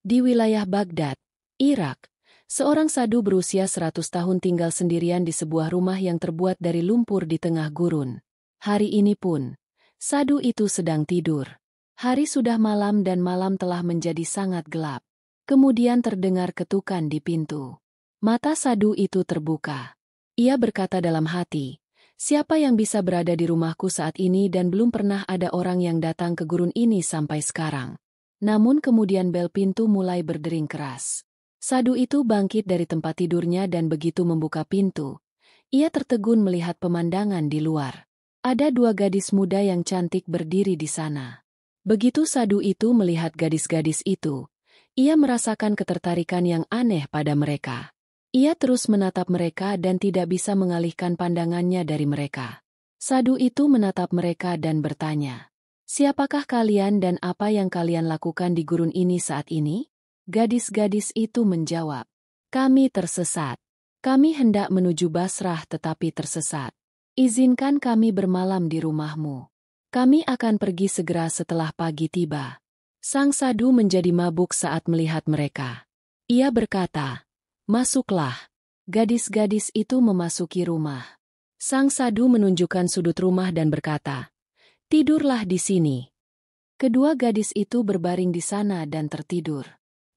Di wilayah Baghdad, Irak, seorang sadhu berusia 100 tahun tinggal sendirian di sebuah rumah yang terbuat dari lumpur di tengah gurun. Hari ini pun, sadhu itu sedang tidur. Hari sudah malam dan malam telah menjadi sangat gelap. Kemudian terdengar ketukan di pintu. Mata sadhu itu terbuka. Ia berkata dalam hati, "Siapa yang bisa berada di rumahku saat ini dan belum pernah ada orang yang datang ke gurun ini sampai sekarang?" Namun kemudian bel pintu mulai berdering keras. Sadhu itu bangkit dari tempat tidurnya dan begitu membuka pintu, ia tertegun melihat pemandangan di luar. Ada dua gadis muda yang cantik berdiri di sana. Begitu sadhu itu melihat gadis-gadis itu, ia merasakan ketertarikan yang aneh pada mereka. Ia terus menatap mereka dan tidak bisa mengalihkan pandangannya dari mereka. Sadhu itu menatap mereka dan bertanya, "Siapakah kalian dan apa yang kalian lakukan di gurun ini saat ini?" Gadis-gadis itu menjawab, "Kami tersesat. Kami hendak menuju Basrah tetapi tersesat. Izinkan kami bermalam di rumahmu. Kami akan pergi segera setelah pagi tiba." Sang sadhu menjadi mabuk saat melihat mereka. Ia berkata, "Masuklah." Gadis-gadis itu memasuki rumah. Sang sadhu menunjukkan sudut rumah dan berkata, "Tidurlah di sini." Kedua gadis itu berbaring di sana dan tertidur.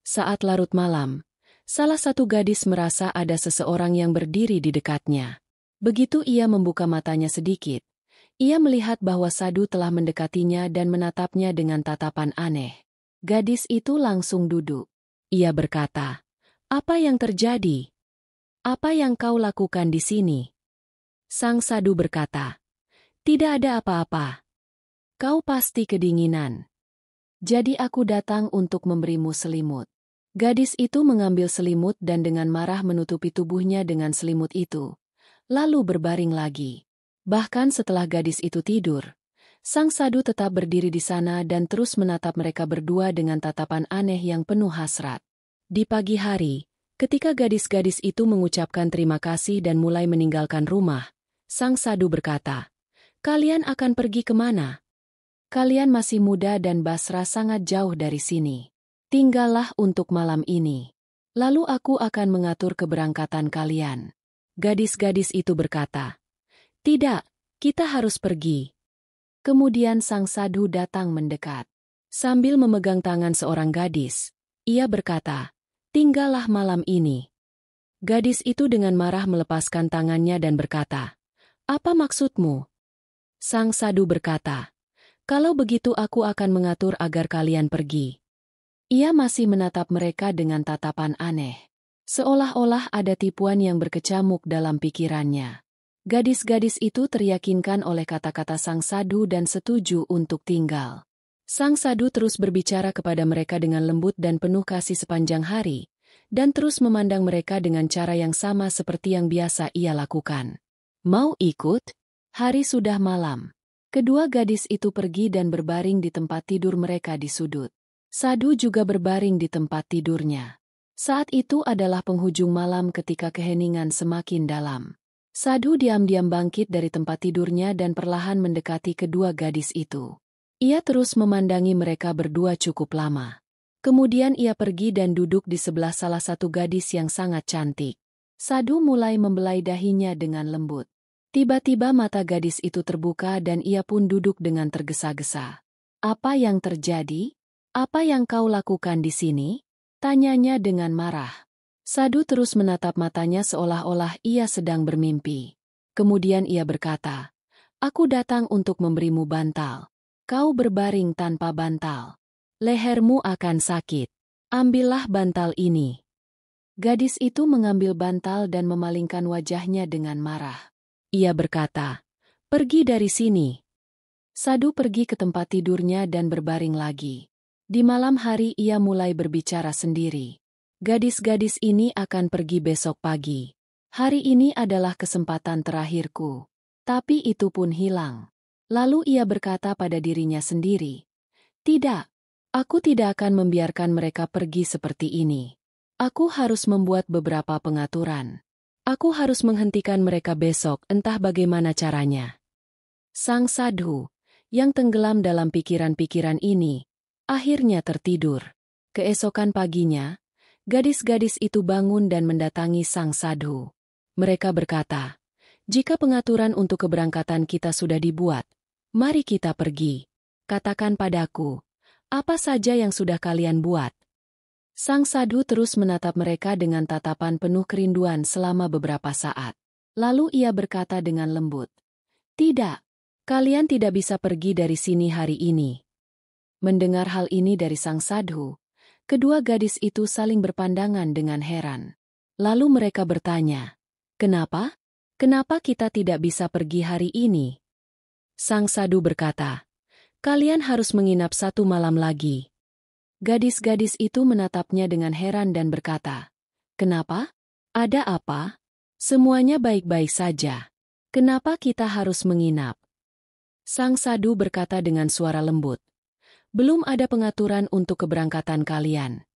Saat larut malam, salah satu gadis merasa ada seseorang yang berdiri di dekatnya. Begitu ia membuka matanya sedikit, ia melihat bahwa sadhu telah mendekatinya dan menatapnya dengan tatapan aneh. Gadis itu langsung duduk. Ia berkata, "Apa yang terjadi? Apa yang kau lakukan di sini?" Sang sadhu berkata, "Tidak ada apa-apa. Kau pasti kedinginan. Jadi aku datang untuk memberimu selimut." Gadis itu mengambil selimut dan dengan marah menutupi tubuhnya dengan selimut itu, lalu berbaring lagi. Bahkan setelah gadis itu tidur, sang sadhu tetap berdiri di sana dan terus menatap mereka berdua dengan tatapan aneh yang penuh hasrat. Di pagi hari, ketika gadis-gadis itu mengucapkan terima kasih dan mulai meninggalkan rumah, sang sadhu berkata, "Kalian akan pergi kemana? Kalian masih muda dan Basra sangat jauh dari sini. Tinggallah untuk malam ini. Lalu aku akan mengatur keberangkatan kalian." Gadis-gadis itu berkata, "Tidak, kita harus pergi." Kemudian sang sadhu datang mendekat. Sambil memegang tangan seorang gadis, ia berkata, "Tinggallah malam ini." Gadis itu dengan marah melepaskan tangannya dan berkata, "Apa maksudmu?" Sang sadhu berkata, "Kalau begitu aku akan mengatur agar kalian pergi." Ia masih menatap mereka dengan tatapan aneh. Seolah-olah ada tipuan yang berkecamuk dalam pikirannya. Gadis-gadis itu teryakinkan oleh kata-kata sang sadhu dan setuju untuk tinggal. Sang sadhu terus berbicara kepada mereka dengan lembut dan penuh kasih sepanjang hari, dan terus memandang mereka dengan cara yang sama seperti yang biasa ia lakukan. "Mau ikut?" Hari sudah malam. Kedua gadis itu pergi dan berbaring di tempat tidur mereka di sudut. Sadhu juga berbaring di tempat tidurnya. Saat itu adalah penghujung malam ketika keheningan semakin dalam. Sadhu diam-diam bangkit dari tempat tidurnya dan perlahan mendekati kedua gadis itu. Ia terus memandangi mereka berdua cukup lama. Kemudian ia pergi dan duduk di sebelah salah satu gadis yang sangat cantik. Sadhu mulai membelai dahinya dengan lembut. Tiba-tiba mata gadis itu terbuka dan ia pun duduk dengan tergesa-gesa. "Apa yang terjadi? Apa yang kau lakukan di sini?" tanyanya dengan marah. Sadhu terus menatap matanya seolah-olah ia sedang bermimpi. Kemudian ia berkata, "Aku datang untuk memberimu bantal. Kau berbaring tanpa bantal. Lehermu akan sakit. Ambillah bantal ini." Gadis itu mengambil bantal dan memalingkan wajahnya dengan marah. Ia berkata, "Pergi dari sini." Sadhu pergi ke tempat tidurnya dan berbaring lagi. Di malam hari ia mulai berbicara sendiri. "Gadis-gadis ini akan pergi besok pagi. Hari ini adalah kesempatan terakhirku." Tapi itu pun hilang. Lalu ia berkata pada dirinya sendiri, "Tidak, aku tidak akan membiarkan mereka pergi seperti ini. Aku harus membuat beberapa pengaturan. Aku harus menghentikan mereka besok entah bagaimana caranya." Sang sadhu, yang tenggelam dalam pikiran-pikiran ini, akhirnya tertidur. Keesokan paginya, gadis-gadis itu bangun dan mendatangi sang sadhu. Mereka berkata, "Jika pengaturan untuk keberangkatan kita sudah dibuat, mari kita pergi. Katakan padaku, apa saja yang sudah kalian buat?" Sang sadhu terus menatap mereka dengan tatapan penuh kerinduan selama beberapa saat. Lalu ia berkata dengan lembut, "Tidak, kalian tidak bisa pergi dari sini hari ini." Mendengar hal ini dari sang sadhu, kedua gadis itu saling berpandangan dengan heran. Lalu mereka bertanya, "Kenapa? Kenapa kita tidak bisa pergi hari ini?" Sang sadhu berkata, "Kalian harus menginap 1 malam lagi." Gadis-gadis itu menatapnya dengan heran dan berkata, "Kenapa? Ada apa? Semuanya baik-baik saja. Kenapa kita harus menginap?" Sang sadhu berkata dengan suara lembut, "Belum ada pengaturan untuk keberangkatan kalian.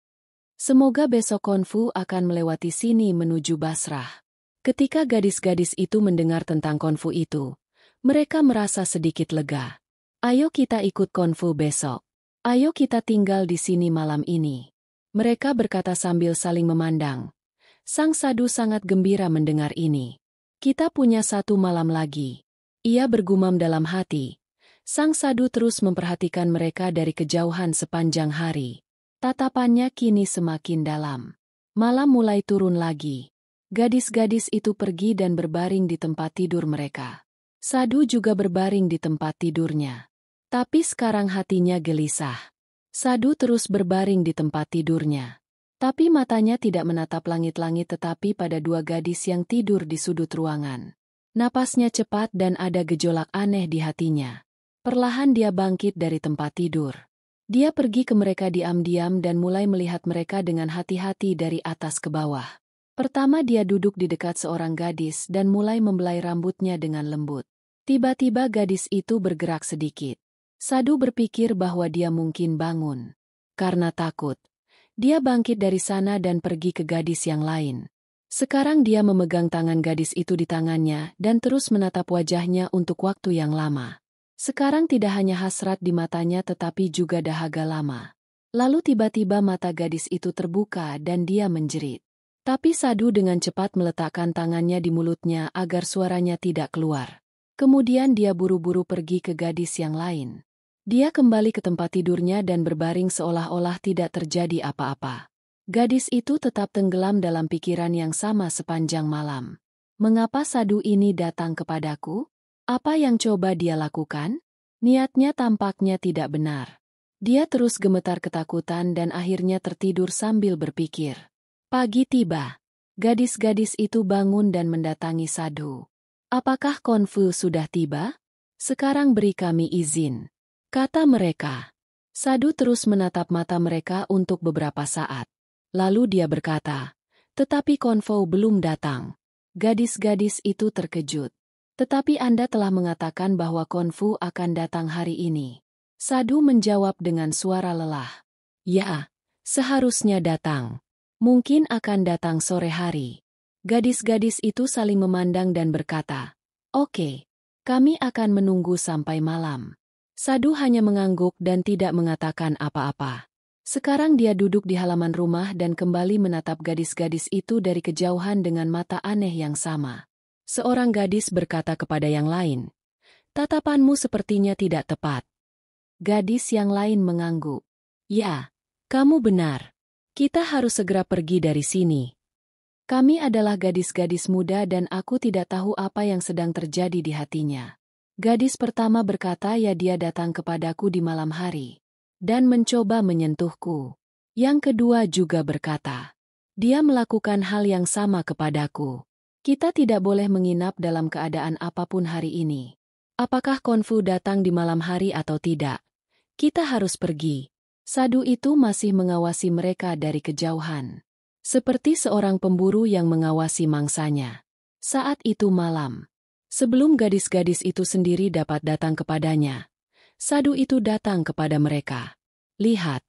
Semoga besok Konfu akan melewati sini menuju Basrah." Ketika gadis-gadis itu mendengar tentang Konfu itu, mereka merasa sedikit lega. "Ayo kita ikut Konfu besok. Ayo kita tinggal di sini malam ini." Mereka berkata sambil saling memandang. Sang sadhu sangat gembira mendengar ini. "Kita punya 1 malam lagi." Ia bergumam dalam hati. Sang sadhu terus memperhatikan mereka dari kejauhan sepanjang hari. Tatapannya kini semakin dalam. Malam mulai turun lagi. Gadis-gadis itu pergi dan berbaring di tempat tidur mereka. Sadhu juga berbaring di tempat tidurnya. Tapi sekarang hatinya gelisah. Sadhu terus berbaring di tempat tidurnya. Tapi matanya tidak menatap langit-langit tetapi pada dua gadis yang tidur di sudut ruangan. Napasnya cepat dan ada gejolak aneh di hatinya. Perlahan dia bangkit dari tempat tidur. Dia pergi ke mereka diam-diam dan mulai melihat mereka dengan hati-hati dari atas ke bawah. Pertama dia duduk di dekat seorang gadis dan mulai membelai rambutnya dengan lembut. Tiba-tiba gadis itu bergerak sedikit. Sadhu berpikir bahwa dia mungkin bangun. Karena takut, dia bangkit dari sana dan pergi ke gadis yang lain. Sekarang dia memegang tangan gadis itu di tangannya dan terus menatap wajahnya untuk waktu yang lama. Sekarang tidak hanya hasrat di matanya tetapi juga dahaga lama. Lalu tiba-tiba mata gadis itu terbuka dan dia menjerit. Tapi Sadhu dengan cepat meletakkan tangannya di mulutnya agar suaranya tidak keluar. Kemudian dia buru-buru pergi ke gadis yang lain. Dia kembali ke tempat tidurnya dan berbaring seolah-olah tidak terjadi apa-apa. Gadis itu tetap tenggelam dalam pikiran yang sama sepanjang malam. Mengapa Sadhu ini datang kepadaku? Apa yang coba dia lakukan? Niatnya tampaknya tidak benar. Dia terus gemetar ketakutan dan akhirnya tertidur sambil berpikir. Pagi tiba. Gadis-gadis itu bangun dan mendatangi Sadhu. "Apakah Konfu sudah tiba? Sekarang beri kami izin," kata mereka. Sadhu terus menatap mata mereka untuk beberapa saat. Lalu dia berkata, "Tetapi Konfu belum datang." Gadis-gadis itu terkejut. "Tetapi Anda telah mengatakan bahwa Konfu akan datang hari ini." Sadhu menjawab dengan suara lelah. "Ya, seharusnya datang. Mungkin akan datang sore hari." Gadis-gadis itu saling memandang dan berkata, "Oke, kami akan menunggu sampai malam." Sadhu hanya mengangguk dan tidak mengatakan apa-apa. Sekarang dia duduk di halaman rumah dan kembali menatap gadis-gadis itu dari kejauhan dengan mata aneh yang sama. Seorang gadis berkata kepada yang lain, "Tatapanmu sepertinya tidak tepat." Gadis yang lain mengangguk. "Ya, kamu benar. Kita harus segera pergi dari sini. Kami adalah gadis-gadis muda dan aku tidak tahu apa yang sedang terjadi di hatinya." Gadis pertama berkata, "Ya, dia datang kepadaku di malam hari dan mencoba menyentuhku." Yang kedua juga berkata, "Dia melakukan hal yang sama kepadaku. Kita tidak boleh menginap dalam keadaan apapun hari ini. Apakah Konfu datang di malam hari atau tidak? Kita harus pergi." Sadhu itu masih mengawasi mereka dari kejauhan. Seperti seorang pemburu yang mengawasi mangsanya. Saat itu malam. Sebelum gadis-gadis itu sendiri dapat datang kepadanya, Sadhu itu datang kepada mereka. "Lihat,"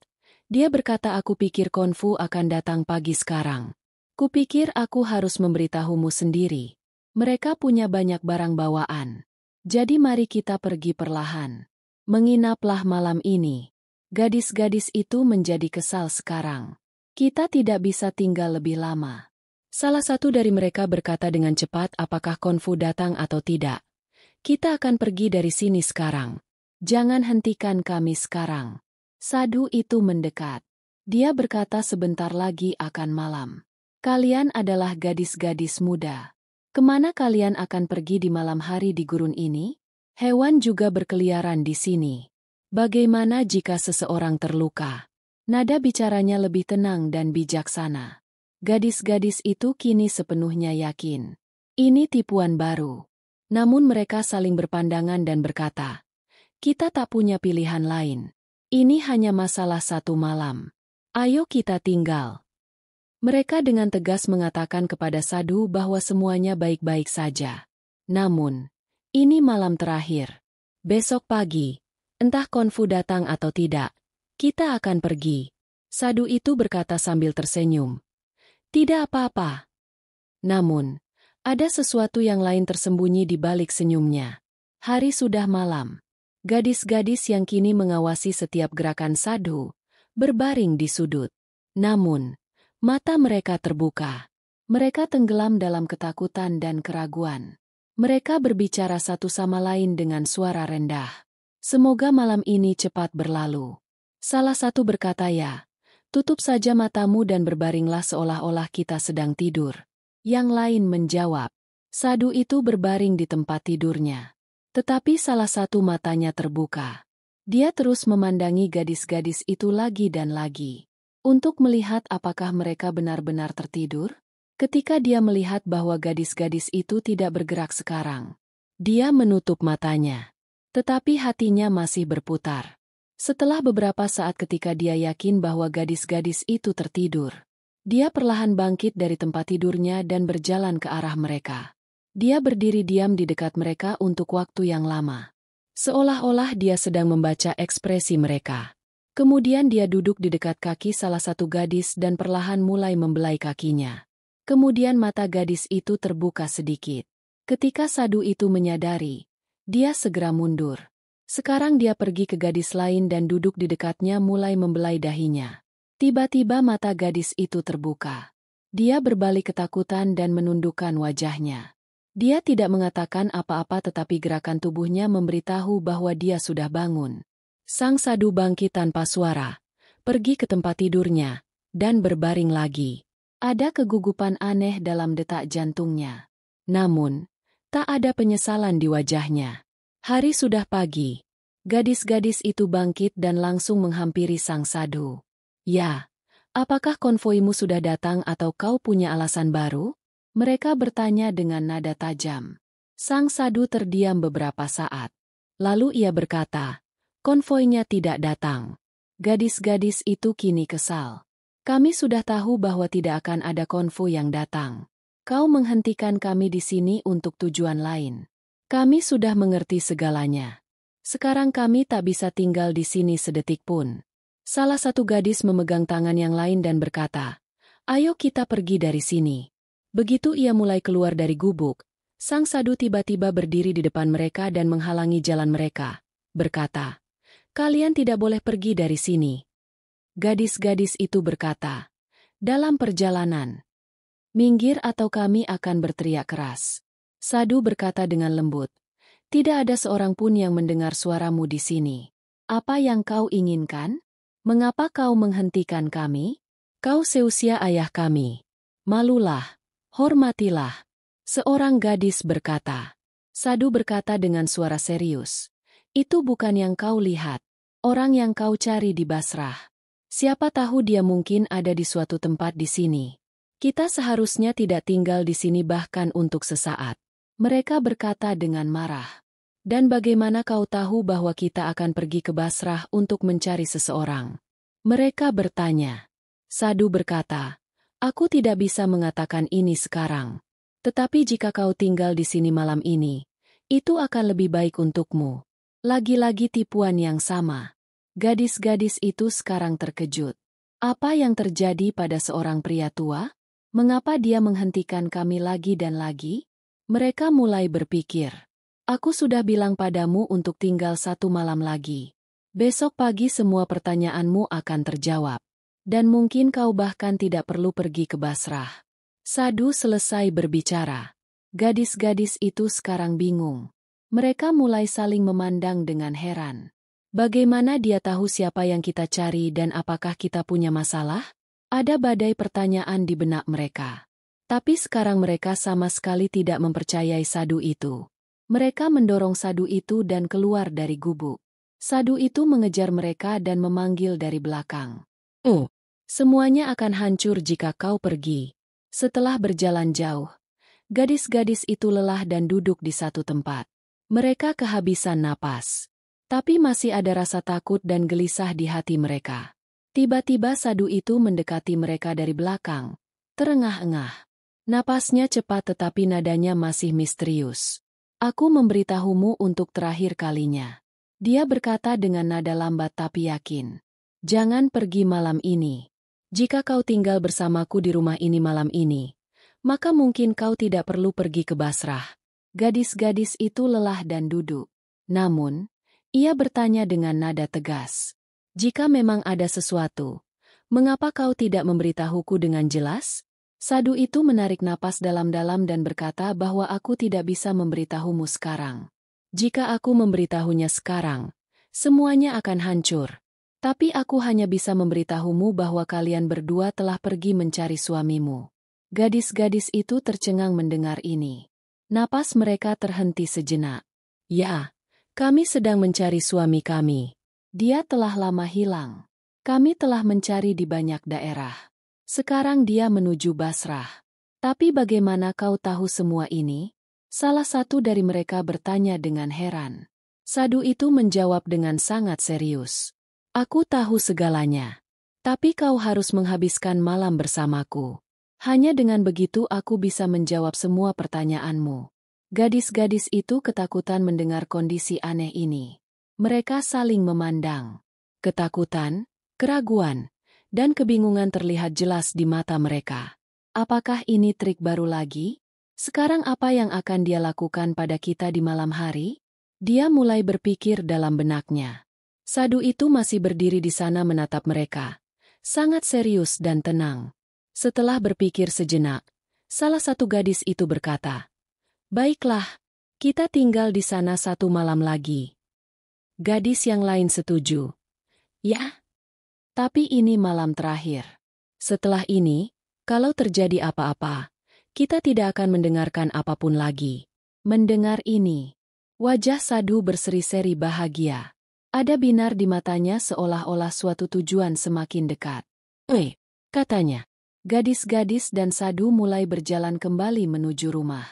dia berkata, "aku pikir Konfu akan datang pagi sekarang. Kupikir aku harus memberitahumu sendiri. Mereka punya banyak barang bawaan. Jadi mari kita pergi perlahan. Menginaplah malam ini." Gadis-gadis itu menjadi kesal sekarang. Kita tidak bisa tinggal lebih lama. Salah satu dari mereka berkata dengan cepat, apakah Konfu datang atau tidak? Kita akan pergi dari sini sekarang. Jangan hentikan kami sekarang. Sadu itu mendekat. Dia berkata sebentar lagi akan malam. Kalian adalah gadis-gadis muda. Kemana kalian akan pergi di malam hari di gurun ini? Hewan juga berkeliaran di sini. Bagaimana jika seseorang terluka? Nada bicaranya lebih tenang dan bijaksana. Gadis-gadis itu kini sepenuhnya yakin. Ini tipuan baru. Namun mereka saling berpandangan dan berkata, kita tak punya pilihan lain. Ini hanya masalah satu malam. Ayo kita tinggal. Mereka dengan tegas mengatakan kepada Sadu bahwa semuanya baik-baik saja. Namun, ini malam terakhir. Besok pagi, entah Konfu datang atau tidak, kita akan pergi. Sadu itu berkata sambil tersenyum. Tidak apa-apa. Namun, ada sesuatu yang lain tersembunyi di balik senyumnya. Hari sudah malam. Gadis-gadis yang kini mengawasi setiap gerakan Sadu, berbaring di sudut. Namun, mata mereka terbuka. Mereka tenggelam dalam ketakutan dan keraguan. Mereka berbicara satu sama lain dengan suara rendah. Semoga malam ini cepat berlalu. Salah satu berkata, ya, tutup saja matamu dan berbaringlah seolah-olah kita sedang tidur. Yang lain menjawab, Sadu itu berbaring di tempat tidurnya. Tetapi salah satu matanya terbuka. Dia terus memandangi gadis-gadis itu lagi dan lagi. Untuk melihat apakah mereka benar-benar tertidur? Ketika dia melihat bahwa gadis-gadis itu tidak bergerak sekarang, dia menutup matanya. Tetapi hatinya masih berputar. Setelah beberapa saat ketika dia yakin bahwa gadis-gadis itu tertidur, dia perlahan bangkit dari tempat tidurnya dan berjalan ke arah mereka. Dia berdiri diam di dekat mereka untuk waktu yang lama. Seolah-olah dia sedang membaca ekspresi mereka. Kemudian dia duduk di dekat kaki salah satu gadis dan perlahan mulai membelai kakinya. Kemudian mata gadis itu terbuka sedikit. Ketika Sadu itu menyadari, dia segera mundur. Sekarang dia pergi ke gadis lain dan duduk di dekatnya mulai membelai dahinya. Tiba-tiba mata gadis itu terbuka. Dia berbalik ketakutan dan menundukkan wajahnya. Dia tidak mengatakan apa-apa tetapi gerakan tubuhnya memberitahu bahwa dia sudah bangun. Sang Sadu bangkit tanpa suara, pergi ke tempat tidurnya, dan berbaring lagi. Ada kegugupan aneh dalam detak jantungnya. Namun, tak ada penyesalan di wajahnya. Hari sudah pagi. Gadis-gadis itu bangkit dan langsung menghampiri Sang Sadu. Ya, apakah konvoimu sudah datang atau kau punya alasan baru? Mereka bertanya dengan nada tajam. Sang Sadu terdiam beberapa saat. Lalu ia berkata, konvoinya tidak datang. Gadis-gadis itu kini kesal. Kami sudah tahu bahwa tidak akan ada konvoi yang datang. Kau menghentikan kami di sini untuk tujuan lain. Kami sudah mengerti segalanya. Sekarang kami tak bisa tinggal di sini sedetik pun. Salah satu gadis memegang tangan yang lain dan berkata, ayo kita pergi dari sini. Begitu ia mulai keluar dari gubuk, Sang Sadu tiba-tiba berdiri di depan mereka dan menghalangi jalan mereka. Berkata, kalian tidak boleh pergi dari sini. Gadis-gadis itu berkata, dalam perjalanan, minggir atau kami akan berteriak keras. Sadu berkata dengan lembut, tidak ada seorang pun yang mendengar suaramu di sini. Apa yang kau inginkan? Mengapa kau menghentikan kami? Kau seusia ayah kami. Malulah, hormatilah. Seorang gadis berkata. Sadu berkata dengan suara serius. Itu bukan yang kau lihat. Orang yang kau cari di Basrah. Siapa tahu dia mungkin ada di suatu tempat di sini. Kita seharusnya tidak tinggal di sini bahkan untuk sesaat. Mereka berkata dengan marah. Dan bagaimana kau tahu bahwa kita akan pergi ke Basrah untuk mencari seseorang? Mereka bertanya. Sadu berkata, aku tidak bisa mengatakan ini sekarang. Tetapi jika kau tinggal di sini malam ini, itu akan lebih baik untukmu. Lagi-lagi tipuan yang sama. Gadis-gadis itu sekarang terkejut. Apa yang terjadi pada seorang pria tua? Mengapa dia menghentikan kami lagi dan lagi? Mereka mulai berpikir. Aku sudah bilang padamu untuk tinggal satu malam lagi. Besok pagi semua pertanyaanmu akan terjawab. Dan mungkin kau bahkan tidak perlu pergi ke Basrah. Sadhu selesai berbicara. Gadis-gadis itu sekarang bingung. Mereka mulai saling memandang dengan heran. Bagaimana dia tahu siapa yang kita cari dan apakah kita punya masalah? Ada badai pertanyaan di benak mereka. Tapi sekarang mereka sama sekali tidak mempercayai sadhu itu. Mereka mendorong sadhu itu dan keluar dari gubuk. Sadhu itu mengejar mereka dan memanggil dari belakang. "Oh, semuanya akan hancur jika kau pergi." Setelah berjalan jauh, gadis-gadis itu lelah dan duduk di satu tempat. Mereka kehabisan napas. Tapi masih ada rasa takut dan gelisah di hati mereka. Tiba-tiba sadhu itu mendekati mereka dari belakang, terengah-engah. Napasnya cepat tetapi nadanya masih misterius. "Aku memberitahumu untuk terakhir kalinya." Dia berkata dengan nada lambat tapi yakin. "Jangan pergi malam ini. Jika kau tinggal bersamaku di rumah ini malam ini, maka mungkin kau tidak perlu pergi ke Basrah." Gadis-gadis itu lelah dan duduk. Namun, ia bertanya dengan nada tegas. "Jika memang ada sesuatu, mengapa kau tidak memberitahuku dengan jelas?" Sadhu itu menarik napas dalam-dalam dan berkata bahwa aku tidak bisa memberitahumu sekarang. "Jika aku memberitahunya sekarang, semuanya akan hancur. Tapi aku hanya bisa memberitahumu bahwa kalian berdua telah pergi mencari suamimu." Gadis-gadis itu tercengang mendengar ini. Napas mereka terhenti sejenak. "Ya, kami sedang mencari suami kami. Dia telah lama hilang. Kami telah mencari di banyak daerah. Sekarang dia menuju Basrah." "Tapi bagaimana kau tahu semua ini?" Salah satu dari mereka bertanya dengan heran. Sadhu itu menjawab dengan sangat serius. "Aku tahu segalanya. Tapi kau harus menghabiskan malam bersamaku. Hanya dengan begitu aku bisa menjawab semua pertanyaanmu." Gadis-gadis itu ketakutan mendengar kondisi aneh ini. Mereka saling memandang. Ketakutan, keraguan, dan kebingungan terlihat jelas di mata mereka. Apakah ini trik baru lagi? Sekarang apa yang akan dia lakukan pada kita di malam hari? Dia mulai berpikir dalam benaknya. Sadhu itu masih berdiri di sana menatap mereka. Sangat serius dan tenang. Setelah berpikir sejenak, salah satu gadis itu berkata, "Baiklah, kita tinggal di sana satu malam lagi." Gadis yang lain setuju. "Ya, tapi ini malam terakhir. Setelah ini, kalau terjadi apa-apa, kita tidak akan mendengarkan apapun lagi." Mendengar ini, wajah Sadhu berseri-seri bahagia. Ada binar di matanya seolah-olah suatu tujuan semakin dekat. Katanya. Gadis-gadis dan Sadhu mulai berjalan kembali menuju rumah.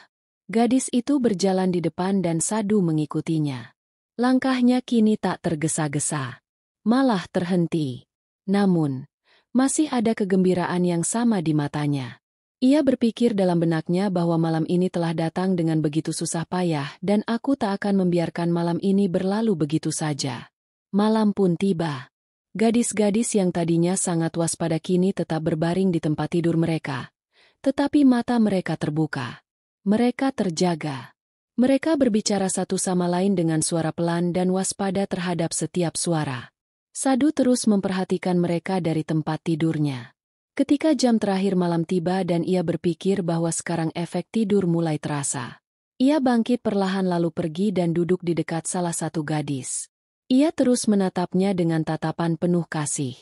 Gadis itu berjalan di depan dan Sadhu mengikutinya. Langkahnya kini tak tergesa-gesa, malah terhenti. Namun, masih ada kegembiraan yang sama di matanya. Ia berpikir dalam benaknya bahwa malam ini telah datang dengan begitu susah payah dan aku tak akan membiarkan malam ini berlalu begitu saja. Malam pun tiba. Gadis-gadis yang tadinya sangat waspada kini tetap berbaring di tempat tidur mereka. Tetapi mata mereka terbuka. Mereka terjaga. Mereka berbicara satu sama lain dengan suara pelan dan waspada terhadap setiap suara. Sadhu terus memperhatikan mereka dari tempat tidurnya. Ketika jam terakhir malam tiba dan ia berpikir bahwa sekarang efek tidur mulai terasa. Ia bangkit perlahan lalu pergi dan duduk di dekat salah satu gadis. Ia terus menatapnya dengan tatapan penuh kasih.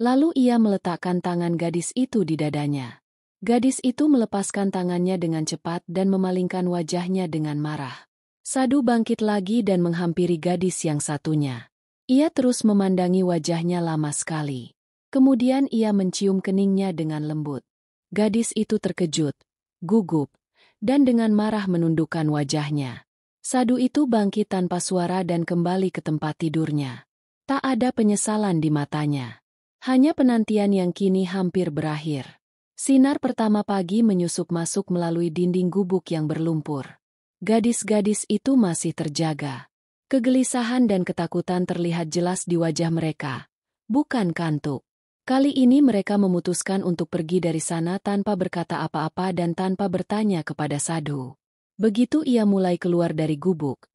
Lalu ia meletakkan tangan gadis itu di dadanya. Gadis itu melepaskan tangannya dengan cepat dan memalingkan wajahnya dengan marah. Sadhu bangkit lagi dan menghampiri gadis yang satunya. Ia terus memandangi wajahnya lama sekali. Kemudian ia mencium keningnya dengan lembut. Gadis itu terkejut, gugup, dan dengan marah menundukkan wajahnya. Sadhu itu bangkit tanpa suara dan kembali ke tempat tidurnya. Tak ada penyesalan di matanya. Hanya penantian yang kini hampir berakhir. Sinar pertama pagi menyusup masuk melalui dinding gubuk yang berlumpur. Gadis-gadis itu masih terjaga. Kegelisahan dan ketakutan terlihat jelas di wajah mereka. Bukan kantuk. Kali ini mereka memutuskan untuk pergi dari sana tanpa berkata apa-apa dan tanpa bertanya kepada Sadhu. Begitu ia mulai keluar dari gubuk,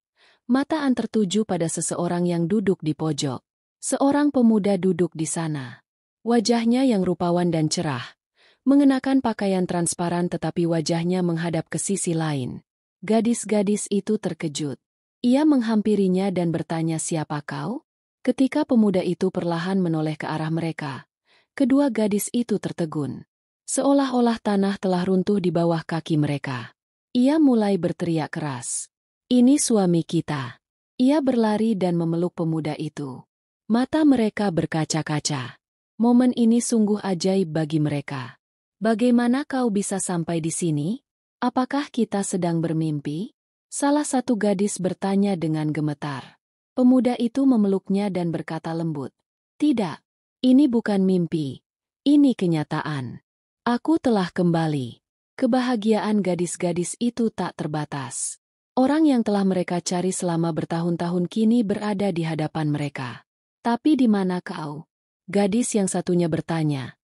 mata tertuju pada seseorang yang duduk di pojok. Seorang pemuda duduk di sana. Wajahnya yang rupawan dan cerah, mengenakan pakaian transparan tetapi wajahnya menghadap ke sisi lain. Gadis-gadis itu terkejut. Ia menghampirinya dan bertanya, "Siapa kau?" Ketika pemuda itu perlahan menoleh ke arah mereka, kedua gadis itu tertegun. Seolah-olah tanah telah runtuh di bawah kaki mereka. Ia mulai berteriak keras, "Ini suami kita." Ia berlari dan memeluk pemuda itu. Mata mereka berkaca-kaca. Momen ini sungguh ajaib bagi mereka. "Bagaimana kau bisa sampai di sini? Apakah kita sedang bermimpi?" Salah satu gadis bertanya dengan gemetar. Pemuda itu memeluknya dan berkata lembut, "Tidak, ini bukan mimpi. Ini kenyataan. Aku telah kembali." Kebahagiaan gadis-gadis itu tak terbatas. Orang yang telah mereka cari selama bertahun-tahun kini berada di hadapan mereka. "Tapi di mana kau?" Gadis yang satunya bertanya.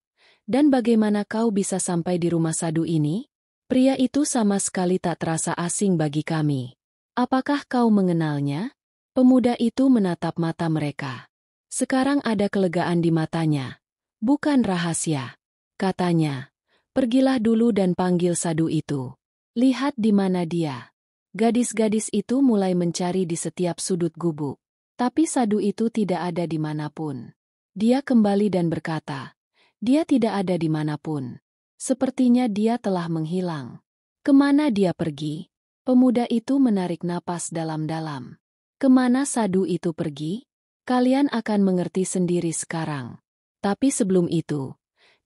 "Dan bagaimana kau bisa sampai di rumah sadu ini?" Pria itu sama sekali tak terasa asing bagi kami. "Apakah kau mengenalnya?" Pemuda itu menatap mata mereka. Sekarang ada kelegaan di matanya. "Bukan rahasia," katanya. "Pergilah dulu dan panggil sadu itu. Lihat di mana dia." Gadis-gadis itu mulai mencari di setiap sudut gubuk. Tapi sadu itu tidak ada di manapun. Dia kembali dan berkata, "Dia tidak ada di manapun. Sepertinya dia telah menghilang." "Kemana dia pergi?" Pemuda itu menarik napas dalam-dalam. "Kemana sadu itu pergi? Kalian akan mengerti sendiri sekarang. Tapi sebelum itu,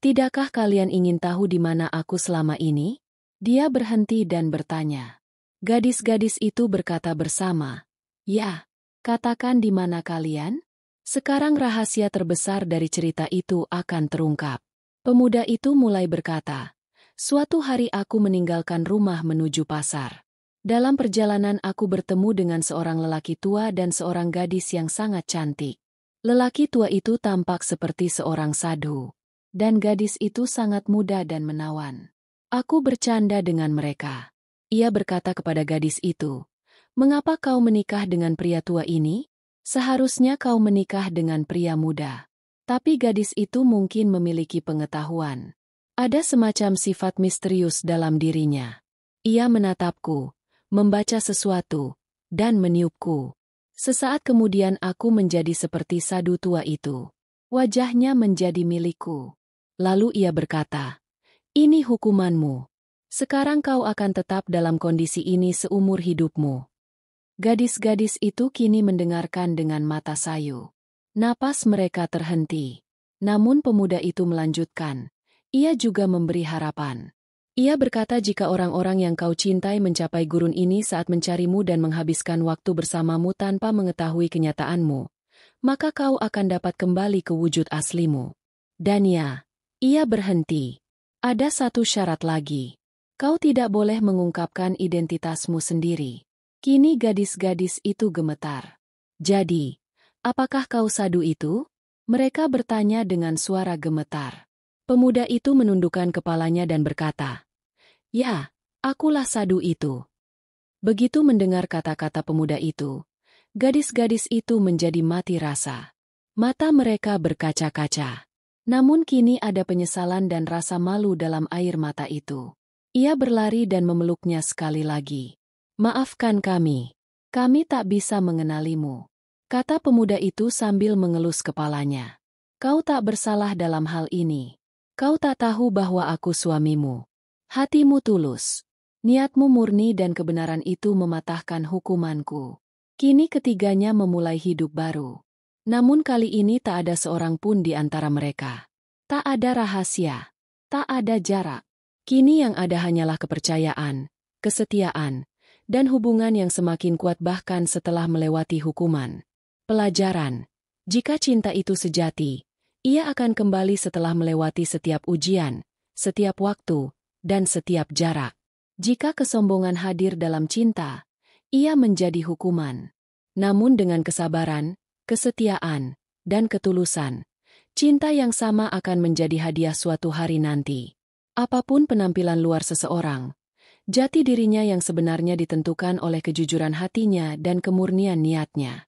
tidakkah kalian ingin tahu di mana aku selama ini?" Dia berhenti dan bertanya. Gadis-gadis itu berkata bersama, "Ya, katakan di mana kalian?" Sekarang rahasia terbesar dari cerita itu akan terungkap. Pemuda itu mulai berkata, "Suatu hari aku meninggalkan rumah menuju pasar. Dalam perjalanan aku bertemu dengan seorang lelaki tua dan seorang gadis yang sangat cantik. Lelaki tua itu tampak seperti seorang sadhu, dan gadis itu sangat muda dan menawan. Aku bercanda dengan mereka." Ia berkata kepada gadis itu, "Mengapa kau menikah dengan pria tua ini? Seharusnya kau menikah dengan pria muda." Tapi gadis itu mungkin memiliki pengetahuan. Ada semacam sifat misterius dalam dirinya. Ia menatapku, membaca sesuatu, dan meniupku. Sesaat kemudian aku menjadi seperti sadu tua itu. Wajahnya menjadi milikku. Lalu ia berkata, "Ini hukumanmu. Sekarang kau akan tetap dalam kondisi ini seumur hidupmu." Gadis-gadis itu kini mendengarkan dengan mata sayu. Napas mereka terhenti. Namun pemuda itu melanjutkan. Ia juga memberi harapan. Ia berkata, "Jika orang-orang yang kau cintai mencapai gurun ini saat mencarimu dan menghabiskan waktu bersamamu tanpa mengetahui kenyataanmu, maka kau akan dapat kembali ke wujud aslimu. Dan ya," ia berhenti. "Ada satu syarat lagi. Kau tidak boleh mengungkapkan identitasmu sendiri." Kini gadis-gadis itu gemetar. "Jadi, apakah kau sadu itu?" mereka bertanya dengan suara gemetar. Pemuda itu menundukkan kepalanya dan berkata, "Ya, akulah sadu itu." Begitu mendengar kata-kata pemuda itu, gadis-gadis itu menjadi mati rasa. Mata mereka berkaca-kaca. Namun kini ada penyesalan dan rasa malu dalam air mata itu. Ia berlari dan memeluknya sekali lagi. "Maafkan kami. Kami tak bisa mengenalimu," kata pemuda itu sambil mengelus kepalanya. "Kau tak bersalah dalam hal ini. Kau tak tahu bahwa aku suamimu. Hatimu tulus. Niatmu murni dan kebenaran itu mematahkan hukumanku." Kini ketiganya memulai hidup baru. Namun kali ini tak ada seorang pun di antara mereka. Tak ada rahasia. Tak ada jarak. Kini yang ada hanyalah kepercayaan, kesetiaan, dan hubungan yang semakin kuat bahkan setelah melewati hukuman. Pelajaran. Jika cinta itu sejati, ia akan kembali setelah melewati setiap ujian, setiap waktu, dan setiap jarak. Jika kesombongan hadir dalam cinta, ia menjadi hukuman. Namun dengan kesabaran, kesetiaan, dan ketulusan, cinta yang sama akan menjadi hadiah suatu hari nanti. Apapun penampilan luar seseorang, jati dirinya yang sebenarnya ditentukan oleh kejujuran hatinya dan kemurnian niatnya.